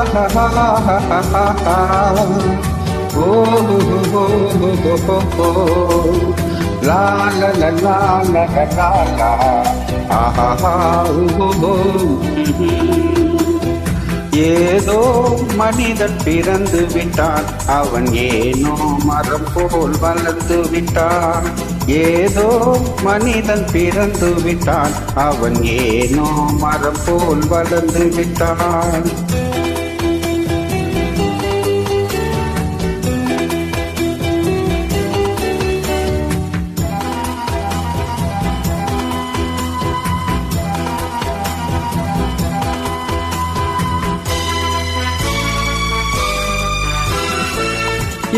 La la la la la la la la. ஏதோ மனிதன் பிறந்து விட்டான், அவன் ஏனோ மரம் போல் வளர்ந்து விட்டான். ஏதோ மனிதன் பிறந்து விட்டான், அவன் ஏனோ மரம் போல் வளர்ந்து விட்டான்.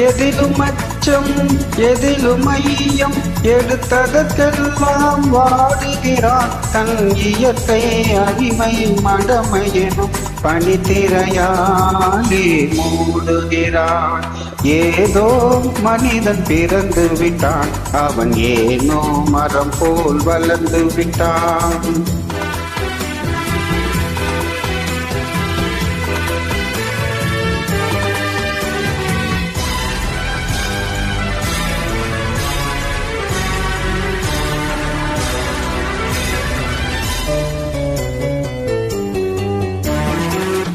எதிலும் அச்சம் எதிலும் ஐயம், எடுத்ததற்கெல்லாம் வாடுகிறான். தன் இயற்கை அடிமை மடமையெனும் பனித்திரையாலே மூடுகிறான். ஏதோ மனிதன் பிறந்து விட்டான், அவன் ஏனோ மரம் போல் வளர்ந்து விட்டான்.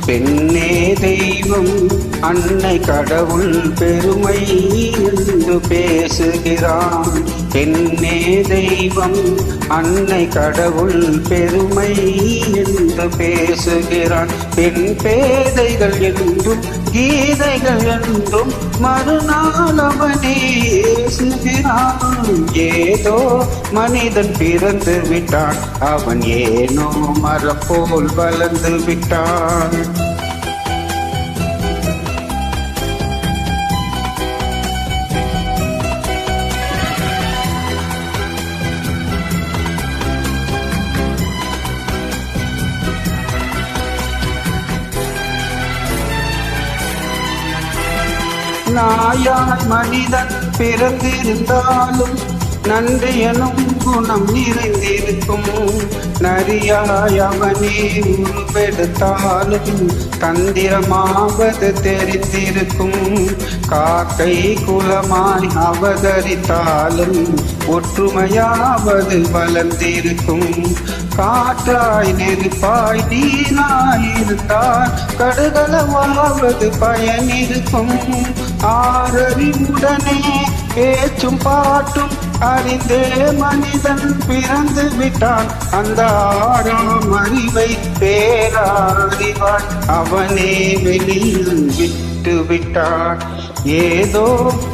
பெண்ணே தெய்வம் அன்னை கடவுள் பெருமை என்று பேசுகிறான். பெண்ணே தெய்வம் அன்னை கடவுள் பெருமை என்று பேசுகிறான். பெண் பேதைகள் என்றும் கீதைகள் என்றும் மறுநாள் அவனே ஏசுகிறான். ஏதோ மனிதன் பிறந்து விட்டான், அவன் ஏனோ மரம் போல் வளர்ந்து விட்டான். நாயாய் மனிதன் பிறந்திருந்தாலும் நன்றி எனும் குணம் நிறைந்திருக்கும். நரியாய் அவனே உருவெடுத்தாலும் தந்திரமாவது தெரிந்திருக்கும். காக்கை குலமாய் அவதரித்தாலும் ஒற்றுமையாவது வளர்ந்திருக்கும். காற்றாய் நெருப்பாய் நீராயிருந்தால் கடுகளவாவது பயனிருக்கும். ஆறறிவுடனே பேச்சும் பாட்டும் அறிந்தே மனிதன் பிறந்து விட்டான். அந்த ஆறாம் அறிவை பேரறிவான் அவனே வெளியில் விட்டு விட்டான். ஏதோ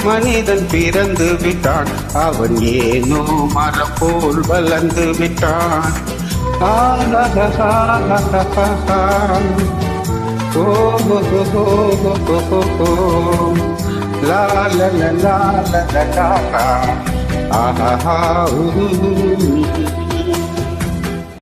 மனிதன் பிறந்து விட்டான், அவன் ஏனோ மரம் போல் வளர்ந்து விட்டான். La la la la la la la la.